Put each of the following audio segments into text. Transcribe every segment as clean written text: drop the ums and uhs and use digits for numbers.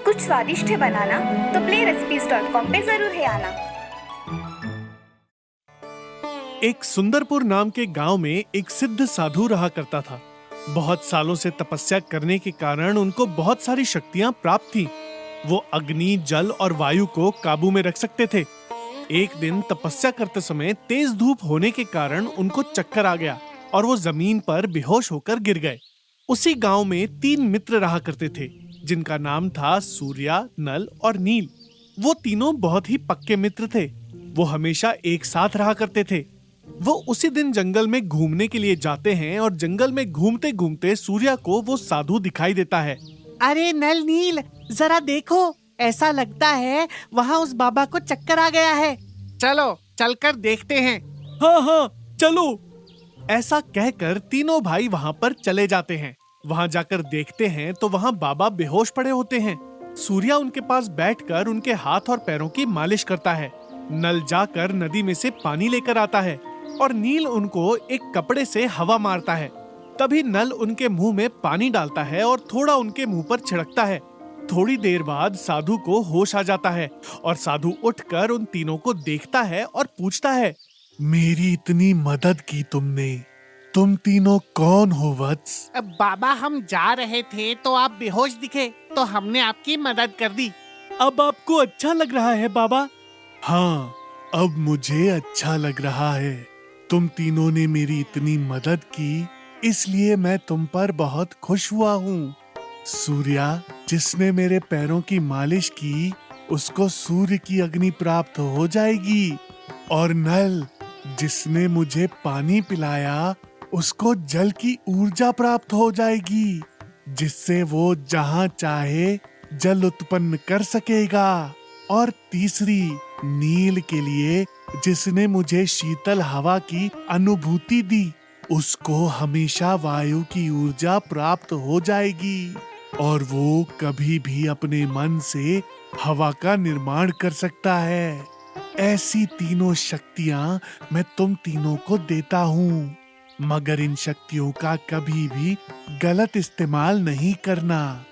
कुछ स्वादिष्ट है बनाना तो playrecipes.com पे जरूर है आना। एक सुंदरपुर नाम के गांव में एक सिद्ध साधु रहा करता था। बहुत सालों से तपस्या करने के कारण उनको बहुत सारी शक्तियां प्राप्त थीं। वो अग्नि, जल और वायु को काबू में रख सकते थे। एक दिन तपस्या करते समय तेज धूप होने के कारण उनको चक्कर आ गया और वो जमीन पर बेहोश होकर गिर गए। उसी गांव में 3 मित्र रहा करते थे जिनका नाम था सूर्या, नल और नील। वो तीनों बहुत ही पक्के मित्र थे। वो हमेशा एक साथ रहा करते थे। वो उसी दिन जंगल में घूमने के लिए जाते हैं और जंगल में घूमते घूमते सूर्या को वो साधु दिखाई देता है। अरे नल, नील, जरा देखो, ऐसा लगता है वहाँ उस बाबा को चक्कर आ गया है। चलो चलकर देखते हैं। हाँ हाँ चलो। ऐसा कहकर तीनों भाई वहाँ पर चले जाते हैं। वहाँ जाकर देखते हैं तो वहाँ बाबा बेहोश पड़े होते हैं। सूर्या उनके पास बैठकर उनके हाथ और पैरों की मालिश करता है। नल जाकर नदी में से पानी लेकर आता है और नील उनको एक कपड़े से हवा मारता है। तभी नल उनके मुंह में पानी डालता है और थोड़ा उनके मुंह पर छिड़कता है। थोड़ी देर बाद साधु को होश आ जाता है और साधु उठकर उन तीनों को देखता है और पूछता है, मेरी इतनी मदद की तुमने, तुम तीनों कौन हो वत्स? बाबा, हम जा रहे थे तो आप बेहोश दिखे तो हमने आपकी मदद कर दी। अब आपको अच्छा लग रहा है बाबा? हाँ, अब मुझे अच्छा लग रहा है। तुम तीनों ने मेरी इतनी मदद की, इसलिए मैं तुम पर बहुत खुश हुआ हूँ। सूर्या, जिसने मेरे पैरों की मालिश की, उसको सूर्य की अग्नि प्राप्त हो जाएगी। और नल, जिसने मुझे पानी पिलाया, उसको जल की ऊर्जा प्राप्त हो जाएगी, जिससे वो जहाँ चाहे जल उत्पन्न कर सकेगा। और तीसरी, नील के लिए, जिसने मुझे शीतल हवा की अनुभूति दी, उसको हमेशा वायु की ऊर्जा प्राप्त हो जाएगी और वो कभी भी अपने मन से हवा का निर्माण कर सकता है। ऐसी तीनों शक्तियां मैं तुम तीनों को देता हूँ, मगर इन शक्तियों का कभी भी गलत इस्तेमाल नहीं करना।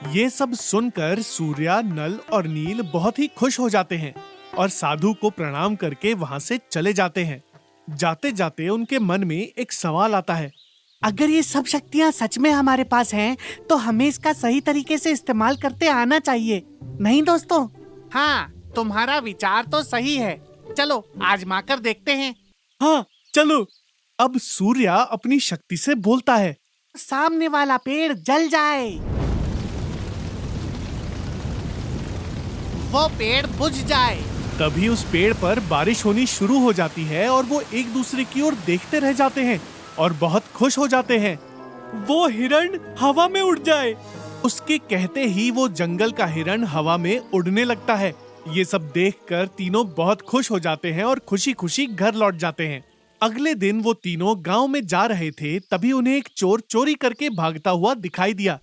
ये सब सुनकर सूर्या, नल और नील बहुत ही खुश हो जाते हैं और साधु को प्रणाम करके वहाँ से चले जाते हैं। जाते जाते उनके मन में एक सवाल आता है, अगर ये सब शक्तियाँ सच में हमारे पास हैं, तो हमें इसका सही तरीके से इस्तेमाल करते आना चाहिए, नहीं दोस्तों? हाँ, तुम्हारा विचार तो सही है। चलो आजमा कर देखते हैं। हाँ चलो। अब सूर्या अपनी शक्ति से बोलता है, सामने वाला पेड़ जल जाए, वो पेड़ बुझ जाए। तभी उस पेड़ पर बारिश होनी शुरू हो जाती है और वो एक दूसरे की ओर देखते रह जाते हैं और बहुत खुश हो जाते हैं। वो हिरण हवा में उड़ जाए। उसके कहते ही वो जंगल का हिरण हवा में उड़ने लगता है। ये सब देखकर तीनों बहुत खुश हो जाते हैं और खुशी खुशी घर लौट जाते हैं। अगले दिन वो तीनों गांव में जा रहे थे, तभी उन्हें एक चोर चोरी करके भागता हुआ दिखाई दिया।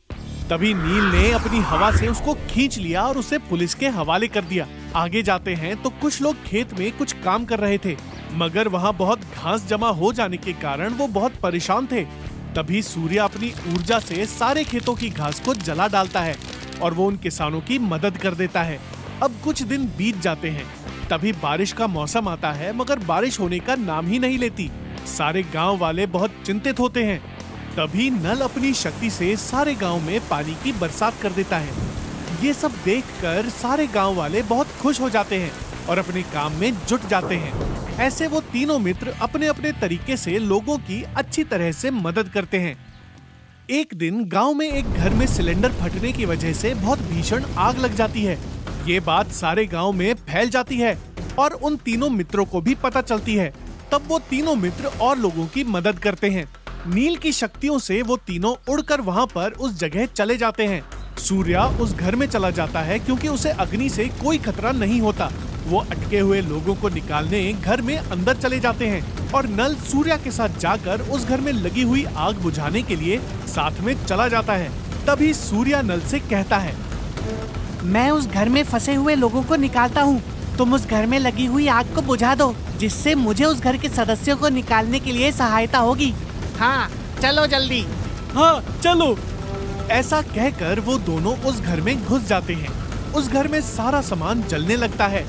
तभी नील ने अपनी हवा से उसको खींच लिया और उसे पुलिस के हवाले कर दिया। आगे जाते हैं तो कुछ लोग खेत में कुछ काम कर रहे थे, मगर वहाँ बहुत घास जमा हो जाने के कारण वो बहुत परेशान थे। तभी सूर्या अपनी ऊर्जा से सारे खेतों की घास को जला डालता है और वो उन किसानों की मदद कर देता है। अब कुछ दिन बीत जाते हैं। तभी बारिश का मौसम आता है, मगर बारिश होने का नाम ही नहीं लेती। सारे गांव वाले बहुत चिंतित होते हैं। तभी नल अपनी शक्ति से सारे गांव में पानी की बरसात कर देता है। ये सब देखकर सारे गांव वाले बहुत खुश हो जाते हैं और अपने काम में जुट जाते हैं। ऐसे वो तीनों मित्र अपने अपने तरीके से लोगों की अच्छी तरह से मदद करते हैं। एक दिन गांव में एक घर में सिलेंडर फटने की वजह से बहुत भीषण आग लग जाती है। ये बात सारे गांव में फैल जाती है और उन तीनों मित्रों को भी पता चलती है। तब वो तीनों मित्र और लोगों की मदद करते हैं। नील की शक्तियों से वो तीनों उड़कर वहाँ पर उस जगह चले जाते हैं। सूर्या उस घर में चला जाता है क्योंकि उसे अग्नि से कोई खतरा नहीं होता। वो अटके हुए लोगों को निकालने घर में अंदर चले जाते हैं और नल सूर्या के साथ जाकर उस घर में लगी हुई आग बुझाने के लिए साथ में चला जाता है। तभी सूर्या नल से कहता है, मैं उस घर में फंसे हुए लोगों को निकालता हूँ, तुम उस घर में लगी हुई आग को बुझा दो, जिससे मुझे उस घर के सदस्यों को निकालने के लिए सहायता होगी। हाँ चलो जल्दी। हाँ चलो। ऐसा कहकर वो दोनों उस घर में घुस जाते हैं। उस घर में सारा सामान जलने लगता है।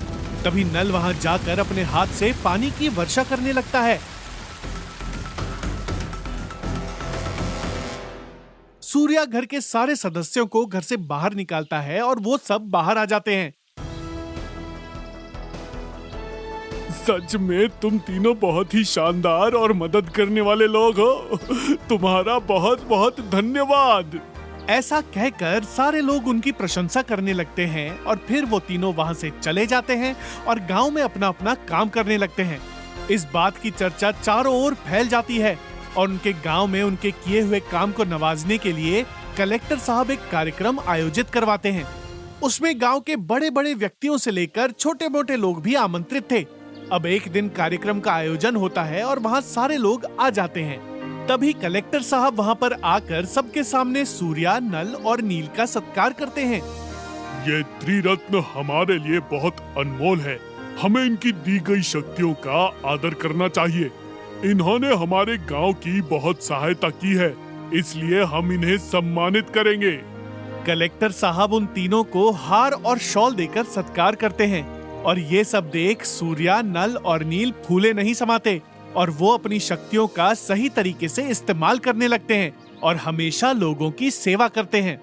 तभी नल वहां जाकर अपने हाथ से पानी की वर्षा करने लगता है। सूर्या घर के सारे सदस्यों को घर से बाहर निकालता है और वो सब बाहर आ जाते हैं। सच में तुम तीनों बहुत ही शानदार और मदद करने वाले लोग हो। तुम्हारा बहुत बहुत धन्यवाद। ऐसा कहकर सारे लोग उनकी प्रशंसा करने लगते हैं और फिर वो तीनों वहां से चले जाते हैं और गांव में अपना अपना काम करने लगते हैं। इस बात की चर्चा चारों ओर फैल जाती है और उनके गांव में उनके किए हुए काम को नवाजने के लिए कलेक्टर साहब एक कार्यक्रम आयोजित करवाते हैं। उसमें गांव के बड़े बड़े व्यक्तियों से लेकर छोटे मोटे लोग भी आमंत्रित थे। अब एक दिन कार्यक्रम का आयोजन होता है और वहाँ सारे लोग आ जाते हैं। तभी कलेक्टर साहब वहाँ पर आकर सबके सामने सूर्या, नल और नील का सत्कार करते हैं। ये त्रिरत्न हमारे लिए बहुत अनमोल है। हमें इनकी दी गई शक्तियों का आदर करना चाहिए। इन्होंने हमारे गांव की बहुत सहायता की है, इसलिए हम इन्हें सम्मानित करेंगे। कलेक्टर साहब उन तीनों को हार और शॉल देकर सत्कार करते हैं और ये सब देख सूर्या, नल और नील फूले नहीं समाते और वो अपनी शक्तियों का सही तरीके से इस्तेमाल करने लगते हैं और हमेशा लोगों की सेवा करते हैं।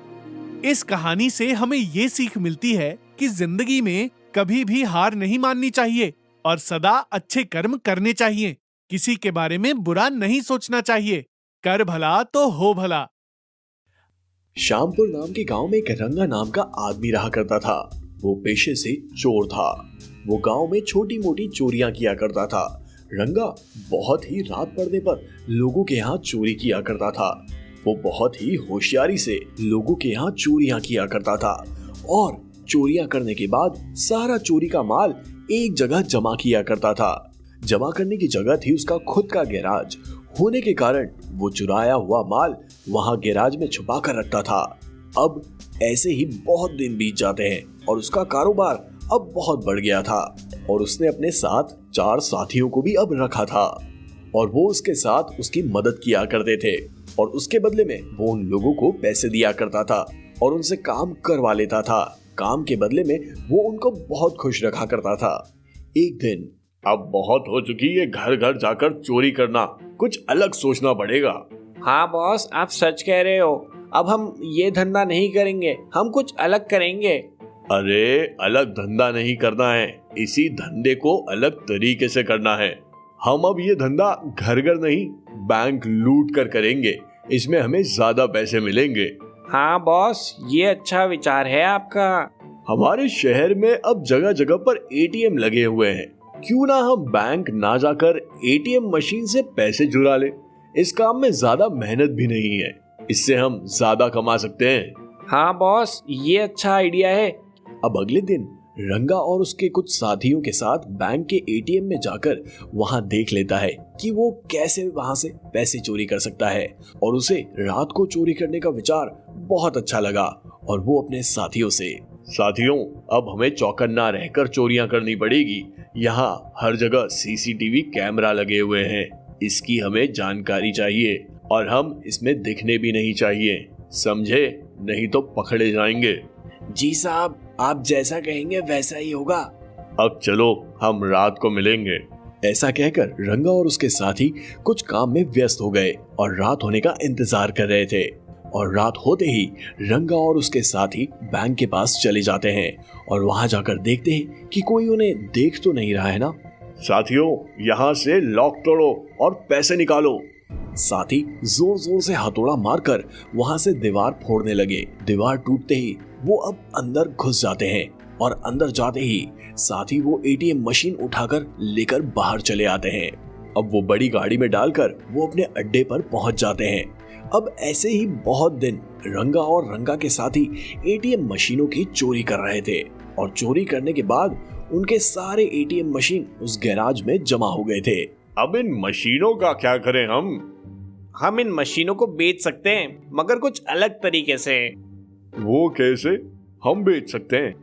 इस कहानी से हमें ये सीख मिलती है कि जिंदगी में कभी भी हार नहीं माननी चाहिए और सदा अच्छे कर्म करने चाहिए। किसी के बारे में बुरा नहीं सोचना चाहिए। कर भला तो हो भला। श्यामपुर नाम के गांव में एक रंगा नाम का आदमी रहा करता था। वो पेशे से चोर था। वो गांव में छोटी मोटी चोरियां किया करता था। रंगा बहुत ही रात पड़ने पर लोगों के यहाँ चोरी किया करता था। वो बहुत ही होशियारी से लोगों के यहाँ चोरियां किया करता था और चोरियां करने के बाद सारा चोरी का माल एक जगह जमा किया करता था। जमा करने की जगह थी उसका खुद का गैराज होने के कारण वो चुराया हुआ माल वहां गैराज में छुपा कर रखता था। अब ऐसे ही बहुत दिन बीत जाते हैं और उसका कारोबार अब बहुत बढ़ गया था और उसने अपने साथ 4 साथियों को भी अब रखा था और वो उसके साथ उसकी मदद किया करते थे और उसके बदले में वो उन लोगों को पैसे दिया करता था और उनसे काम करवा लेता था। काम के बदले में वो उनको बहुत खुश रखा करता था। एक दिन, अब बहुत हो चुकी है घर घर जाकर चोरी करना, कुछ अलग सोचना पड़ेगा। हाँ बॉस, आप सच कह रहे हो। अब हम ये धंधा नहीं करेंगे, हम कुछ अलग करेंगे। अरे अलग धंधा नहीं करना है, इसी धंधे को अलग तरीके से करना है। हम अब ये धंधा घर घर नहीं बैंक लूट कर करेंगे, इसमें हमें ज्यादा पैसे मिलेंगे। हाँ बॉस, ये अच्छा विचार है आपका। हमारे शहर में अब जगह जगह पर एटीएम लगे हुए हैं, क्यों ना हम बैंक ना जाकर एटीएम मशीन से पैसे चुरा ले। इस काम में ज्यादा मेहनत भी नहीं है, इससे हम ज्यादा कमा सकते हैं। हाँ बॉस, ये अच्छा आइडिया है। अब अगले दिन रंगा और उसके कुछ साथियों के साथ बैंक के एटीएम में जाकर वहां देख लेता है कि वो कैसे वहां से पैसे चोरी कर सकता है और उसे रात को चोरी करने का विचार बहुत अच्छा लगा और वो अपने साथियों से, साथियों, अब हमें चौकन्ना रहकर चोरियां करनी पड़ेगी। यहाँ हर जगह सीसीटीवी कैमरा लगे हुए हैं, इसकी हमें जानकारी चाहिए और हम इसमें दिखने भी नहीं चाहिए, समझे? नहीं तो पकड़े जाएंगे। जी साहब, आप जैसा कहेंगे वैसा ही होगा। अब चलो, हम रात को मिलेंगे। ऐसा कहकर रंगा और उसके साथी कुछ काम में व्यस्त हो गए और रात होने का इंतजार कर रहे थे। और रात होते ही रंगा और उसके साथी बैंक के पास चले जाते हैं और वहां जाकर देखते हैं कि कोई उन्हें देख तो नहीं रहा है ना। साथियों, यहाँ से लॉक तोड़ो और पैसे निकालो। साथी जोर जोर से हथौड़ा मारकर वहां से दीवार फोड़ने लगे। दीवार टूटते ही वो अब अंदर घुस जाते हैं और अंदर जाते ही साथी वो एटीएम मशीन उठाकर लेकर बाहर चले आते हैं। अब वो बड़ी गाड़ी में डालकर वो अपने अड्डे पर पहुंच जाते हैं। अब ऐसे ही बहुत दिन रंगा और रंगा के साथी एटीएम मशीनों की चोरी कर रहे थे और चोरी करने के बाद उनके सारे एटीएम मशीन उस गैराज में जमा हो गए थे। अब इन मशीनों का क्या करें हम इन मशीनों को बेच सकते हैं, मगर कुछ अलग तरीके से। वो कैसे? हम बेच सकते हैं?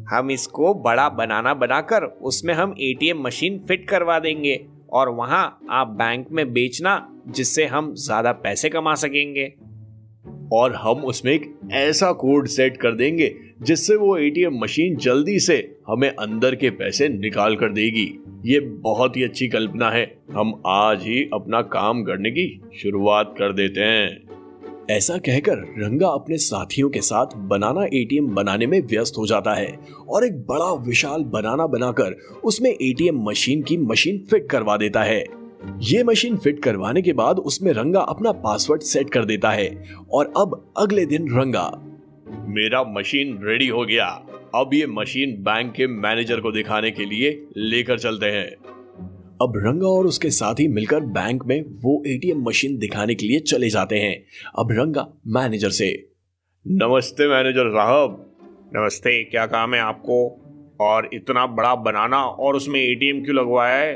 हम इसको बड़ा बनाकर उसमें हम एटीएम मशीन फिट करवा देंगे और वहां आप बैंक में बेचना, जिससे हम ज्यादा पैसे कमा सकेंगे। और हम उसमें एक ऐसा कोड सेट कर देंगे जिससे वो एटीएम मशीन जल्दी से हमें अंदर के पैसे निकाल कर देगी। ये बहुत ही अच्छी कल्पना है। हम आज ही अपना काम करने की शुरुआत कर देते हैं। ऐसा कहकर रंगा अपने साथियों के साथ बनाना एटीएम बनाने में व्यस्त हो जाता है और एक बड़ा विशाल बनाना बनाकर उसमें एटीएम मशीन की मशीन फिट करवा देता है। ये मशीन फिट करवाने के बाद उसमें रंगा अपना पासवर्ड सेट कर देता है और अब अगले दिन रंगा, मेरा मशीन रेडी हो गया। अब ये मशीन बैंक के मैनेजर को दिखाने के लिए लेकर चलते हैं। अब रंगा और उसके साथी मिलकर बैंक में वो एटीएम मशीन दिखाने के लिए चले जाते हैं। अब रंगा मैनेजर से, नमस्ते मैनेजर साहब। नमस्ते, क्या काम है आपको? और इतना बड़ा बनाना और उसमें एटीएम क्यों लगवाया है?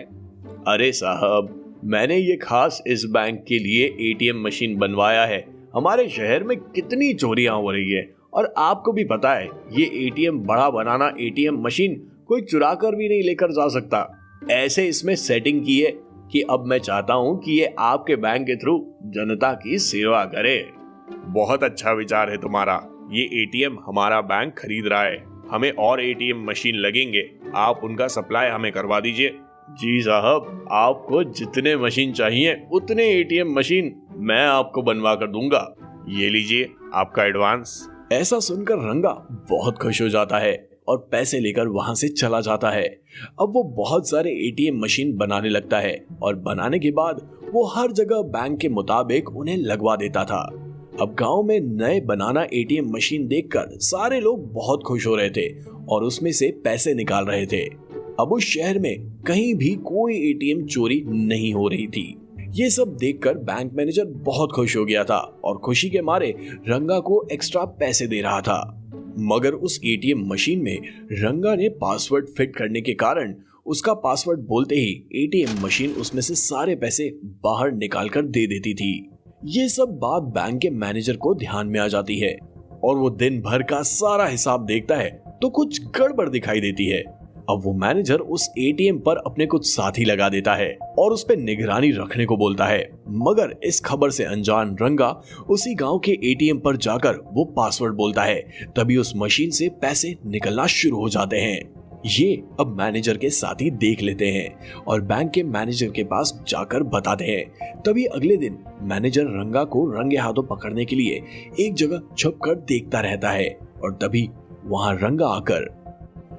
अरे साहब, मैंने ये खास इस बैंक के लिए एटीएम मशीन बनवाया है। हमारे शहर में कितनी चोरियां हो रही है और आपको भी पता है ये एटीएम बड़ा बनाना एटीएम मशीन कोई चुरा कर भी नहीं लेकर जा सकता। ऐसे इसमें सेटिंग की है कि अब मैं चाहता हूँ कि ये आपके बैंक के थ्रू जनता की सेवा करे। बहुत अच्छा विचार है तुम्हारा। ये एटीएम हमारा बैंक खरीद रहा है, हमें और एटीएम मशीन लगेंगे। आप उनका सप्लाई हमें करवा दीजिए। जी साहब, आपको जितने मशीन चाहिए उतने एटीएम मशीन मैं आपको बनवा कर दूंगा। ये लीजिए आपका एडवांस। ऐसा सुनकर रंगा बहुत खुश हो जाता है और पैसे लेकर वहां से चला जाता है। अब वो बहुत सारे एटीएम मशीन बनाने लगता है और बनाने के बाद वो हर जगह बैंक के मुताबिक उन्हें लगवा देता था। अब गांव में नए बनाना एटीएम मशीन देखकर सारे लोग बहुत खुश हो रहे थे और उसमें से पैसे निकाल रहे थे। अब उस शहर में कहीं भी कोई एटीएम चोरी नहीं हो रही थी। ये सब देखकर बैंक मैनेजर बहुत खुश हो गया था और खुशी के मारे रंगा को एक्स्ट्रा पैसे दे रहा था। मगर उस एटीएम मशीन में रंगा ने पासवर्ड फिट करने के कारण उसका पासवर्ड बोलते ही एटीएम मशीन उसमें से सारे पैसे बाहर निकाल कर दे देती थी। ये सब बात बैंक के मैनेजर को ध्यान में आ जाती है और वो दिन भर का सारा हिसाब देखता है तो कुछ गड़बड़ दिखाई देती है। अब वो मैनेजर उस एटीएम पर अपने कुछ साथी लगा देता है और उस पर निगरानी रखने को बोलता है। मगर इस खबर से अनजान रंगा उसी गांव के एटीएम पर जाकर वो पासवर्ड बोलता है। तभी उस मशीन से पैसे निकलना शुरू हो जाते हैं। ये अब मैनेजर के साथी देख लेते हैं और बैंक के मैनेजर के पास जाकर बताते हैं। तभी अगले दिन मैनेजर रंगा को रंगे हाथों पकड़ने के लिए एक जगह छुपकर देखता रहता है और तभी वहां रंगा आकर,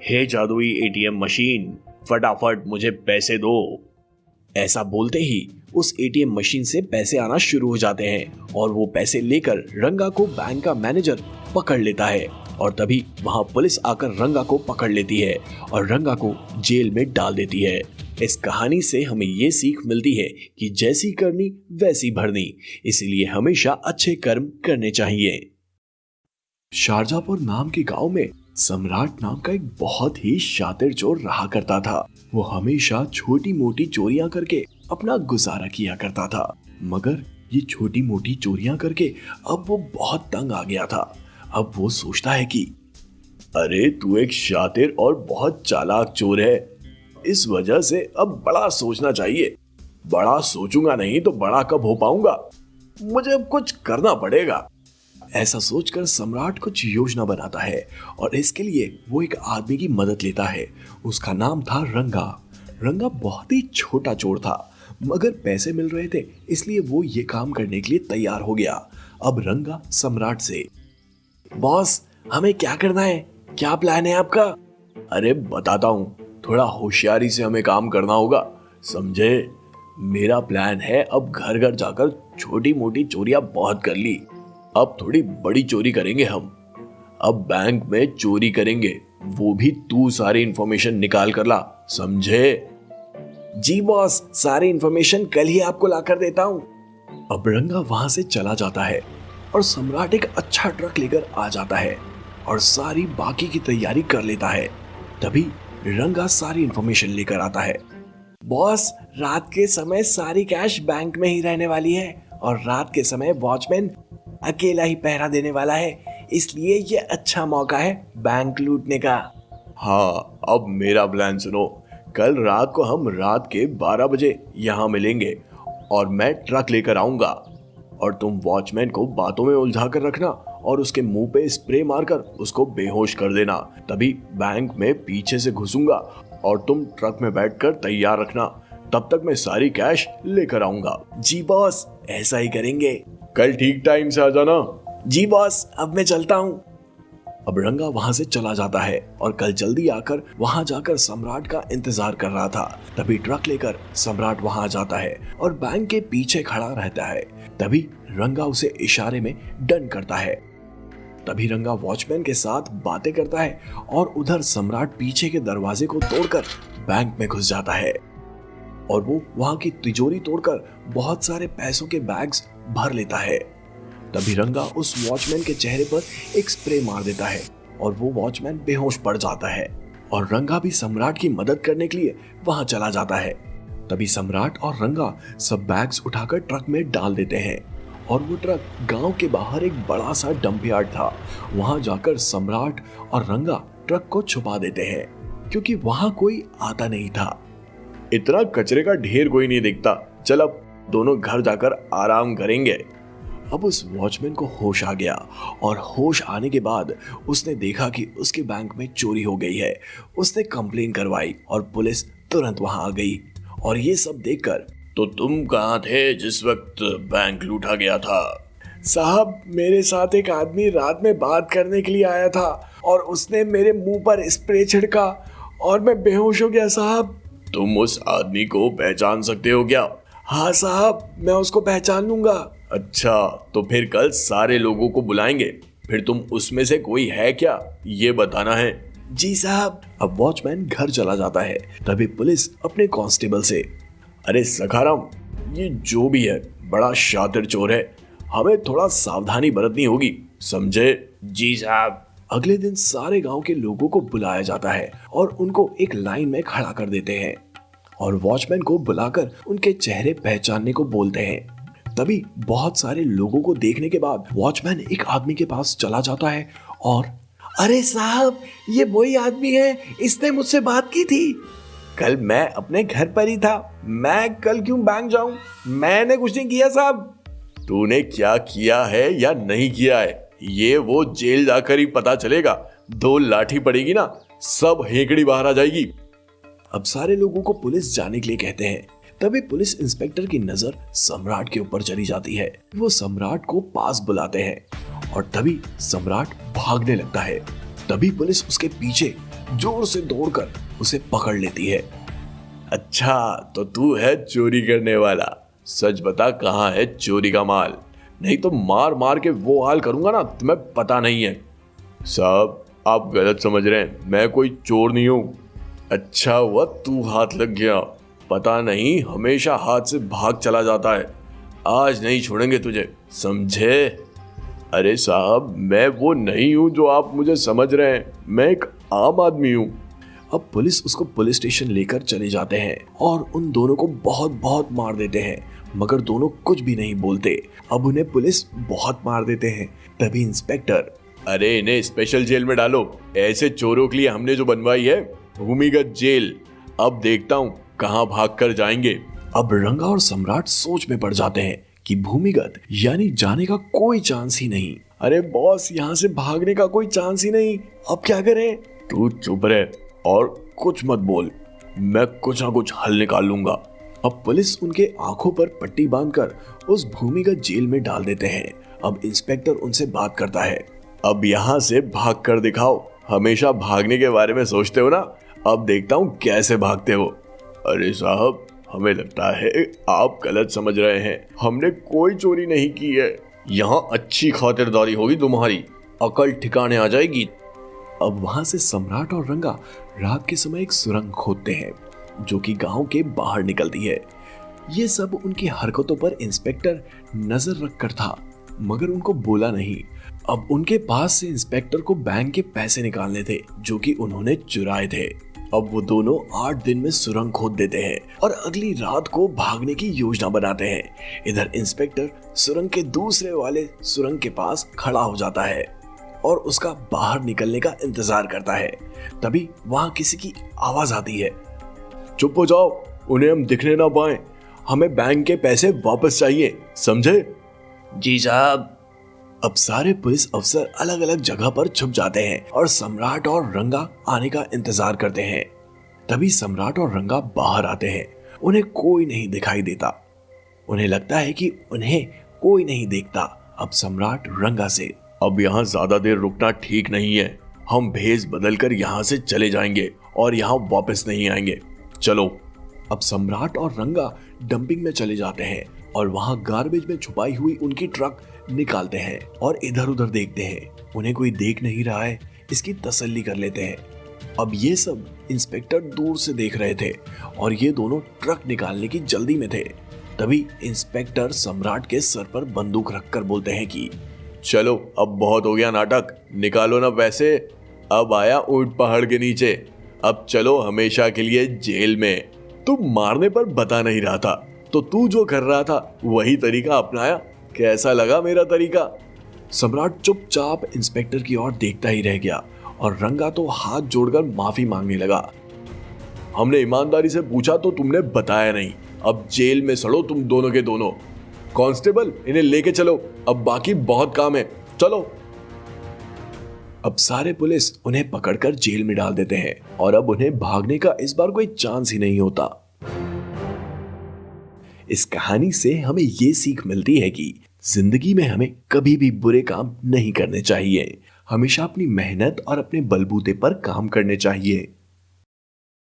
हे जादुई एटीएम मशीन, फटाफट मुझे पैसे दो। ऐसा बोलते ही उस एटीएम मशीन से पैसे आना शुरू हो जाते हैं और वो पैसे लेकर रंगा को बैंक का मैनेजर पकड़ लेता है और तभी वहां पुलिस आकर रंगा को पकड़ लेती है और रंगा को जेल में डाल देती है। इस कहानी से हमें ये सीख मिलती है कि जैसी करनी वैसी भरनी, इसीलिए हमेशा अच्छे कर्म करने चाहिए। शारजापुर नाम के गांव में सम्राट नाम का एक बहुत ही शातिर चोर रहा करता था। वो हमेशा छोटी मोटी चोरियां करके अपना गुजारा किया करता था। मगर ये छोटी मोटी चोरियां करके अब वो बहुत तंग आ गया था। अब वो सोचता है कि अरे तू एक शातिर और बहुत चालाक चोर है, इस वजह से अब बड़ा सोचना चाहिए। बड़ा सोचूंगा नहीं तो बड़ा कब हो पाऊंगा, मुझे अब कुछ करना पड़ेगा। ऐसा सोचकर सम्राट कुछ योजना बनाता है और इसके लिए वो एक आदमी की मदद लेता है। उसका नाम था रंगा। रंगा बहुत ही छोटा चोर था मगर पैसे मिल रहे थे, इसलिए वो ये काम करने के लिए तैयार हो गया। अब रंगा सम्राट से, बॉस हमें क्या करना है, क्या प्लान है आपका? अरे बताता हूँ, थोड़ा होशियारी से हमें काम करना होगा, समझे? मेरा प्लान है, अब घर घर जाकर छोटी मोटी चोरियां बहुत कर ली, अब थोड़ी बड़ी चोरी करेंगे हम। अब बैंक में चोरी करेंगे, वो भी तू सारी इंफॉर्मेशन निकाल कर ला, समझे? जी बॉस, सारी इंफॉर्मेशन कल ही आपको ला कर देता हूँ। अब रंगा वहां से चला जाता है और सम्राट एक अच्छा ट्रक लेकर आ जाता है और सारी बाकी की तैयारी कर लेता है। तभी रंगा सारी इंफॉर्मेशन लेकर आता है। बॉस, रात के समय सारी कैश बैंक में ही रहने वाली है और रात के समय वॉचमैन अकेला ही पहरा देने वाला है, इसलिए ये अच्छा मौका है बैंक लूटने का। हाँ, अब मेरा प्लान सुनो। कल रात को हम रात के 12 बजे यहाँ मिलेंगे और मैं ट्रक लेकर आऊंगा और तुम वॉचमैन को बातों में उलझा कर रखना और उसके मुंह पे स्प्रे मारकर उसको बेहोश कर देना। तभी बैंक में पीछे से घुसूंगा और तुम ट्रक में बैठकर तैयार रखना। तब तक मैं सारी कैश लेकर आऊंगा। जी बॉस, ऐसा ही करेंगे। कल ठीक टाइम से आ जाना। जी बॉस, अब मैं चलता हूँ। अब रंगा वहां से चला जाता है और कल जल्दी आकर वहां जाकर सम्राट का इंतजार कर रहा था। तभी ट्रक लेकर सम्राट वहां आ जाता है और बैंक के पीछे खड़ा रहता है। तभी रंगा उसे इशारे में डन करता है। तभी रंगा वॉचमैन के साथ बातें करता है और उधर सम्राट पीछे के दरवाजे को तोड़कर बैंक में घुस जाता है और वो वहां की तिजोरी तोड़कर बहुत सारे पैसों के बैग्स भर लेता है। तभी रंगा उस वॉचमैन के चेहरे पर एक स्प्रे मार देता है और वो वॉचमैन बेहोश पड़ जाता है और रंगा भी सम्राट की मदद करने के लिए वहां चला जाता है। तभी सम्राट और रंगा सब बैग्स उठाकर ट्रक में डाल देते हैं और वो ट्रक गांव के बाहर एक बड़ा सा डंप यार्ड था। वहां जाकर सम्राट और रंगा ट्रक को छुपा देते हैं क्योंकि वहां कोई आता नहीं था। इतना कचरे का ढेर कोई नहीं दिखता, चल अब दोनों घर जाकर आराम करेंगे। अब उस वॉचमैन को होश आ गया और होश आने के बाद उसने देखा कि उसके बैंक में चोरी हो गई है। उसने कंप्लेन करवाई और पुलिस तुरंत वहां आ गई और ये सब देखकर, तो तुम कहाँ थे जिस वक्त बैंक लूटा गया था? साहब, मेरे साथ एक आदमी रात में बात करने के लिए आया था और उसने मेरे मुंह पर स्प्रे छिड़का और मैं बेहोश हो गया साहब। तुम उस आदमी को पहचान सकते हो क्या? हाँ साहब, मैं उसको पहचान लूंगा। अच्छा, तो फिर कल सारे लोगों को बुलाएंगे, फिर तुम उसमें से कोई है क्या ये बताना है। जी साहब। अब वॉचमैन घर चला जाता है। तभी पुलिस अपने कांस्टेबल से, अरे सखाराम, ये जो भी है बड़ा शातिर चोर है, हमें थोड़ा सावधानी बरतनी होगी, समझे? जी साहब। अगले दिन सारे गांव के लोगों को बुलाया जाता है और उनको एक लाइन में खड़ा कर देते हैं और वॉचमैन को बुलाकर उनके चेहरे पहचानने को बोलते हैं। तभी बहुत सारे लोगों को देखने के बाद वॉचमैन एक आदमी के पास चला जाता है और, अरे साहब, ये वही आदमी है, इसने मुझसे बात की थी। कल मैं अपने घर पर ही था, मैं कल क्यों बैंक जाऊं? मैंने कुछ नहीं किया साहब। तूने क्या किया है या नहीं किया है ये वो जेल जाकर ही पता चलेगा। 2 लाठी पड़ेगी ना, सब हेकड़ी बाहर आ जाएगी। अब सारे लोगों को पुलिस जाने के लिए कहते हैं। तभी पुलिस इंस्पेक्टर की नजर सम्राट के ऊपर चली जाती है। वो सम्राट को पास बुलाते हैं और तभी सम्राट भागने लगता है। तभी पुलिस उसके पीछे जोर से दौड़कर उसे पकड़ लेती है। अच्छा, तो तू है चोरी करने वाला, सच बता कहाँ है चोरी का माल, नहीं तो मार मार के वो हाल करूंगा ना तुम्हें पता नहीं है। साहब, आप गलत समझ रहे हैं, मैं कोई चोर नहीं हूँ। अच्छा हुआ तू हाथ लग गया, पता नहीं हमेशा हाथ से भाग चला जाता है, आज नहीं छोड़ेंगे तुझे, समझे? अरे साहब, मैं वो नहीं हूं जो आप मुझे समझ रहे हैं, मैं एक आम आदमी हूं। अब पुलिस उसको पुलिस स्टेशन लेकर चले जाते हैं और उन दोनों को बहुत बहुत मार देते हैं, मगर दोनों कुछ भी नहीं बोलते। अब उन्हें पुलिस बहुत मार देते हैं। तभी इंस्पेक्टर, अरे इन्हें स्पेशल जेल में डालो, ऐसे चोरों के लिए हमने जो बनवाई है भूमिगत जेल, अब देखता हूँ कहाँ भाग कर जाएंगे। अब रंगा और सम्राट सोच में पड़ जाते हैं कि भूमिगत यानी जाने का कोई चांस ही नहीं। अरे बॉस, यहाँ से भागने का कोई चांस ही नहीं, अब क्या करें? तू चुप रहे और कुछ मत बोल, मैं कुछ ना कुछ हल निकाल लूंगा। अब पुलिस उनके आंखों पर पट्टी बांधकर उस भूमिगत जेल में डाल देते हैं। अब इंस्पेक्टर उनसे बात करता है, अब यहाँ से भाग कर दिखाओ, हमेशा भागने के बारे में सोचते हो ना, अब देखता हूँ कैसे भागते हो। अरे साहब, हमें लगता है आप गलत समझ रहे हैं, हमने कोई चोरी नहीं की है, यहाँ अच्छी खातिरदारी होगी तुम्हारी, अकल ठिकाने आ जाएगी। अब वहां से सम्राट और रंगा रात के समय एक सुरंग खोदते हैं जो कि गांव के बाहर निकलती है। ये सब उनकी हरकतों पर इंस्पेक्टर नजर रखकर था, मगर उनको बोला नहीं। अब उनके पास से इंस्पेक्टर को बैंक के पैसे निकालने थे जो कि उन्होंने चुराए थे। अब वो दोनों 8 दिन में सुरंग खोद देते हैं और अगली रात को भागने की योजना बनाते हैं। इधर इंस्पेक्टर सुरंग के दूसरे वाले सुरंग के पास खड़ा हो जाता है और उसका बाहर निकलने का इंतजार करता है। तभी वहां किसी की आवाज आती है, चुप हो जाओ, उन्हें हम दिखने ना पाए। हमें बैंक के पैसे वापस चाहिए, समझे? जी साहब। अब सारे पुलिस अफसर अलग अलग जगह पर छुप जाते हैं और सम्राट और रंगा आने का इंतजार करते हैं। तभी सम्राट और रंगा बाहर आते हैं। उन्हें कोई नहीं दिखाई देता। उन्हें लगता है कि उन्हें कोई नहीं देखता। अब सम्राट रंगा से, अब यहाँ ज्यादा देर रुकना ठीक नहीं है। हम भेष बदलकर यहाँ से चले जाएंगे और यहाँ वापस नहीं आएंगे। चलो। अब सम्राट और रंगा डंपिंग में चले जाते हैं और वहां गार्बेज में छुपाई हुई उनकी ट्रक निकालते हैं और इधर उधर देखते हैं। उन्हें कोई देख नहीं रहा है, इसकी तसल्ली कर लेते हैं। अब ये सब इंस्पेक्टर दूर से देख रहे थे और ये दोनों ट्रक निकालने की जल्दी में थे। तभी इंस्पेक्टर सम्राट के सर पर बंदूक रखकर बोलते हैं कि चलो अब बहुत हो गया नाटक, निकालो ना पैसे। अब आया ऊंट पहाड़ के नीचे, अब चलो हमेशा के लिए जेल में। तू मारने पर बता नहीं रहा था, तो तू जो कर रहा था वही तरीका अपनाया। कैसा लगा मेरा तरीका? सम्राट चुपचाप इंस्पेक्टर की ओर देखता ही रह गया और रंगा तो हाथ जोड़कर माफी मांगने लगा। हमने ईमानदारी से पूछा तो तुमने बताया नहीं। अब जेल में सड़ो तुम दोनों के दोनों। कांस्टेबल, इन्हें लेके चलो, अब बाकी बहुत काम है, चलो। अब सारे पुलिस उन्हें पकड़कर जेल में डाल देते हैं और अब उन्हें भागने का इस बार कोई चांस ही नहीं होता। इस कहानी से हमें ये सीख मिलती है कि जिंदगी में हमें कभी भी बुरे काम नहीं करने चाहिए। हमेशा अपनी मेहनत और अपने बलबूते पर काम करने चाहिए।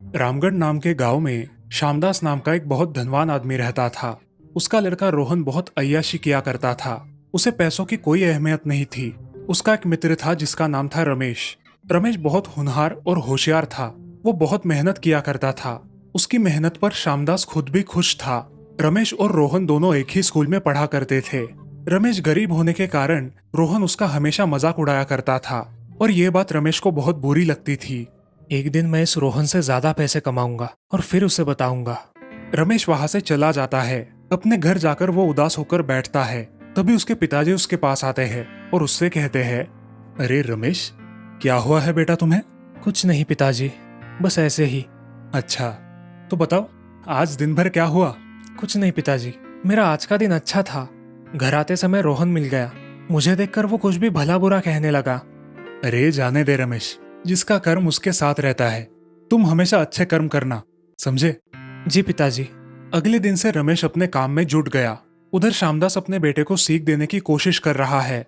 रामगढ़ नाम के गांव में श्यामदास नाम का एक बहुत धनवान आदमी रहता था। उसका लड़का रोहन बहुत अय्याशी किया करता था। उसे पैसों की कोई अहमियत नहीं थी। उसका एक मित्र था जिसका नाम था रमेश। रमेश बहुत होनहार और होशियार था। वो बहुत मेहनत किया करता था। उसकी मेहनत पर श्यामदास खुद भी खुश था। रमेश और रोहन दोनों एक ही स्कूल में पढ़ा करते थे। रमेश गरीब होने के कारण रोहन उसका हमेशा मजाक उड़ाया करता था और ये बात रमेश को बहुत बुरी लगती थी। एक दिन मैं इस रोहन से ज्यादा पैसे कमाऊंगा और फिर उसे बताऊंगा। रमेश वहां से चला जाता है। अपने घर जाकर वो उदास होकर बैठता है। तभी उसके पिताजी उसके पास आते हैं और उससे कहते हैं, अरे रमेश, क्या हुआ है बेटा तुम्हें? कुछ नहीं पिताजी, बस ऐसे ही। अच्छा, तो बताओ आज दिन भर क्या हुआ? कुछ नहीं पिताजी, मेरा आज का दिन अच्छा था। घर आते समय रोहन मिल गया। मुझे देखकर वो कुछ भी भला बुरा कहने लगा। अरे जाने दे रमेश, जिसका कर्म उसके साथ रहता है। तुम हमेशा अच्छे कर्म करना, समझे? जी पिताजी। अगले दिन से रमेश अपने काम में जुट गया। उधर श्यामदास अपने बेटे को सीख देने की कोशिश कर रहा है।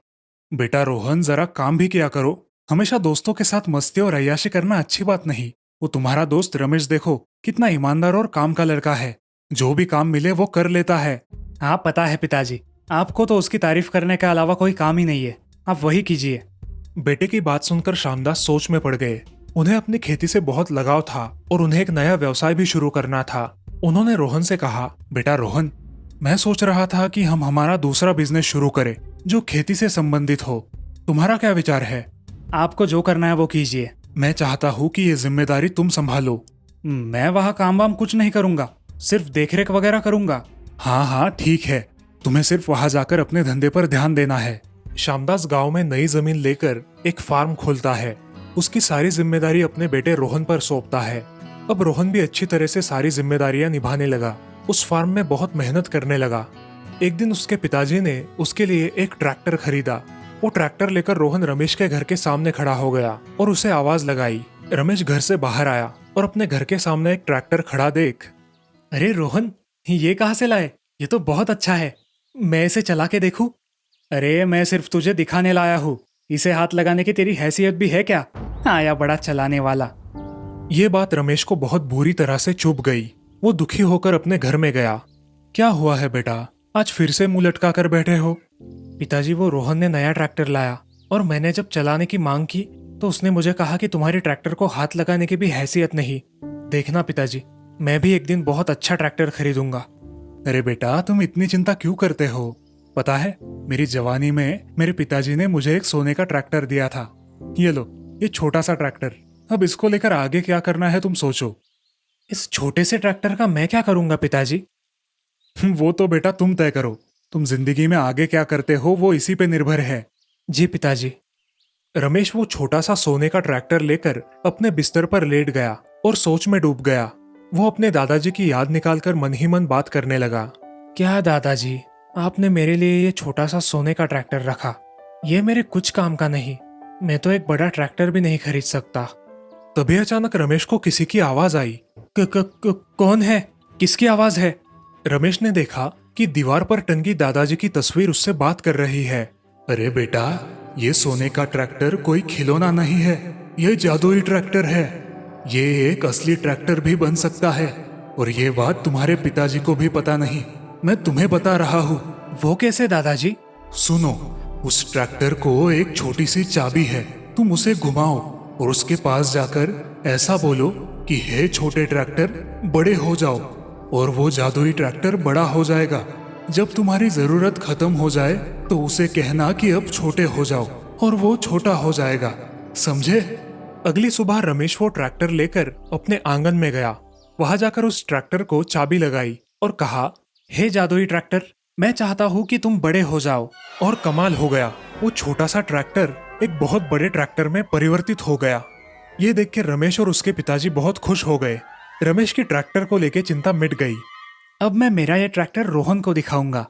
बेटा रोहन, जरा काम भी किया करो। हमेशा दोस्तों के साथ मस्ती और अय्याशी करना अच्छी बात नहीं। वो तुम्हारा दोस्त रमेश देखो कितना ईमानदार और काम का लड़का है। जो भी काम मिले वो कर लेता है। हाँ पता है पिताजी, आपको तो उसकी तारीफ करने के अलावा कोई काम ही नहीं है। आप वही कीजिए। बेटे की बात सुनकर श्यामदास सोच में पड़ गए। उन्हें अपनी खेती से बहुत लगाव था और उन्हें एक नया व्यवसाय भी शुरू करना था। उन्होंने रोहन से कहा, बेटा रोहन, मैं सोच रहा था कि हम हमारा दूसरा बिजनेस शुरू करें जो खेती से संबंधित हो। तुम्हारा क्या विचार है? आपको जो करना है वो कीजिए। मैं चाहता हूँ कि ये जिम्मेदारी तुम संभालो। मैं वहाँ काम वाम कुछ नहीं करूँगा, सिर्फ देखरेख वगैरह करूँगा। हाँ हाँ ठीक है, तुम्हें सिर्फ वहाँ जाकर अपने धंधे पर ध्यान देना है। श्यामदास गांव में नई जमीन लेकर एक फार्म खोलता है। उसकी सारी जिम्मेदारी अपने बेटे रोहन पर सौंपता है। अब रोहन भी अच्छी तरह से सारी जिम्मेदारियां निभाने लगा। उस फार्म में बहुत मेहनत करने लगा। एक दिन उसके पिताजी ने उसके लिए एक ट्रैक्टर खरीदा। वो ट्रैक्टर लेकर रोहन रमेश के घर के सामने खड़ा हो गया और उसे आवाज लगाई। रमेश घर से बाहर आया और अपने घर के सामने एक ट्रैक्टर खड़ा देख, अरे रोहन, ये कहाँ से लाए? ये तो बहुत अच्छा है, मैं इसे चला के देखूं? अरे मैं सिर्फ तुझे दिखाने लाया हूँ, इसे हाथ लगाने की तेरी हैसियत भी है क्या? आया बड़ा चलाने वाला। ये बात रमेश को बहुत बुरी तरह से चुभ गई। वो दुखी होकर अपने घर में गया। क्या हुआ है बेटा, आज फिर से मुंह लटका कर बैठे हो? पिताजी, वो रोहन ने नया ट्रैक्टर लाया और मैंने जब चलाने की मांग की तो उसने मुझे कहा कि तुम्हारे ट्रैक्टर को हाथ लगाने की भी हैसियत नहीं। देखना पिताजी, मैं भी एक दिन बहुत अच्छा ट्रैक्टर खरीदूंगा। अरे बेटा, तुम इतनी चिंता क्यों करते हो? पता है, मेरी जवानी में मेरे पिताजी ने मुझे एक सोने का ट्रैक्टर दिया था। ये लो, ये छोटा सा ट्रैक्टर। अब इसको लेकर आगे क्या करना है तुम सोचो। इस छोटे से ट्रैक्टर का मैं क्या करूंगा पिताजी? वो तो बेटा तुम तय करो। तुम जिंदगी में आगे क्या करते हो वो इसी पे निर्भर है। जी पिताजी। रमेश वो छोटा सा सोने का ट्रैक्टर लेकर अपने बिस्तर पर लेट गया और सोच में डूब गया। वो अपने दादाजी की याद निकालकर मन ही मन बात करने लगा। क्या दादाजी, आपने मेरे लिए ये छोटा सा सोने का ट्रैक्टर रखा, ये मेरे कुछ काम का नहीं। मैं तो एक बड़ा ट्रैक्टर भी नहीं खरीद सकता। तभी अचानक रमेश को किसी की आवाज आई। कौन है? किसकी आवाज है? रमेश ने देखा कि दीवार पर टंगी दादाजी की तस्वीर उससे बात कर रही है। अरे बेटा, ये सोने का ट्रैक्टर कोई खिलौना नहीं है, ये जादुई ट्रैक्टर है। ये एक असली ट्रैक्टर भी बन सकता है, और ये बात तुम्हारे पिताजी को भी पता नहीं। मैं तुम्हें बता रहा हूँ। वो कैसे दादाजी? सुनो, उस ट्रैक्टर को एक छोटी सी चाबी है, तुम उसे घुमाओ और उसके पास जाकर ऐसा बोलो कि हे छोटे ट्रैक्टर बड़े हो जाओ, और वो जादुई ट्रैक्टर बड़ा हो जाएगा। जब तुम्हारी जरूरत खत्म हो जाए तो उसे कहना कि अब छोटे हो जाओ, और वो छोटा हो जाएगा, समझे? अगली सुबह रमेश वो ट्रैक्टर लेकर अपने आंगन में गया। वहां जाकर उस ट्रैक्टर को चाबी लगाई और कहा, हे जादुई ट्रैक्टर, मैं चाहता हूँ कि तुम बड़े हो जाओ। और कमाल हो गया, वो छोटा सा ट्रैक्टर एक बहुत बड़े ट्रैक्टर में परिवर्तित हो गया। ये देख के रमेश और उसके पिताजी बहुत खुश हो गए। रमेश की ट्रैक्टर को लेके चिंता मिट गई। अब मैं मेरा ये ट्रैक्टर रोहन को दिखाऊंगा।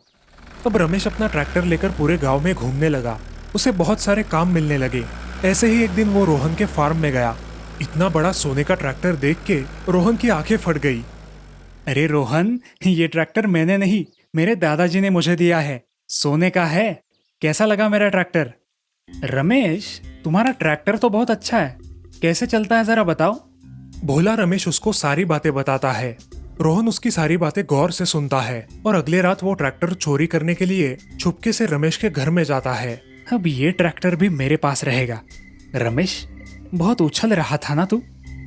अब रमेश अपना ट्रैक्टर लेकर पूरे गांव में घूमने लगा। उसे बहुत सारे काम मिलने लगे। ऐसे ही एक दिन वो रोहन के फार्म में गया। इतना बड़ा सोने का ट्रैक्टर देख के रोहन की आंखें फट गई। अरे रोहन, ये ट्रैक्टर मैंने नहीं, मेरे दादाजी ने मुझे दिया है, सोने का है। कैसा लगा मेरा ट्रैक्टर? रमेश, तुम्हारा ट्रैक्टर तो बहुत अच्छा है, कैसे चलता है जरा बताओ। भोला रमेश उसको सारी बातें बताता है। रोहन उसकी सारी बातें गौर से सुनता है और अगले रात वो ट्रैक्टर चोरी करने के लिए चुपके से रमेश के घर में जाता है। अब ये ट्रैक्टर भी मेरे पास रहेगा। रमेश, बहुत उछल रहा था ना तू,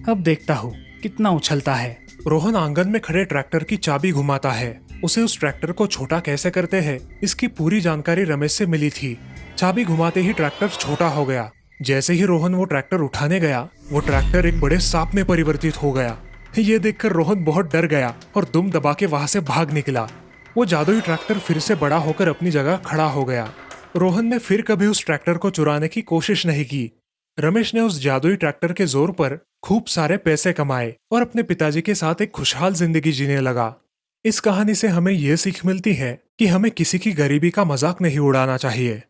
अब देखता हूँ कितना उछलता है। रोहन आंगन में खड़े ट्रैक्टर की चाबी घुमाता है। उसे उस ट्रैक्टर को छोटा कैसे करते हैं इसकी पूरी जानकारी रमेश से मिली थी। चाबी घुमाते ही ट्रैक्टर छोटा हो गया। जैसे ही रोहन वो ट्रैक्टर उठाने गया, वो ट्रैक्टर एक बड़े सांप में परिवर्तित हो गया। ये देखकर रोहन बहुत डर गया और दुम दबा के वहां से भाग निकला। वो जादुई ट्रैक्टर फिर से बड़ा होकर अपनी जगह खड़ा हो गया। रोहन ने फिर कभी उस ट्रैक्टर को चुराने की कोशिश नहीं की। रमेश ने उस जादुई ट्रैक्टर के जोर पर खूब सारे पैसे कमाए और अपने पिताजी के साथ एक खुशहाल जिंदगी जीने लगा। इस कहानी से हमें ये सीख मिलती है कि हमें किसी की गरीबी का मजाक नहीं उड़ाना चाहिए।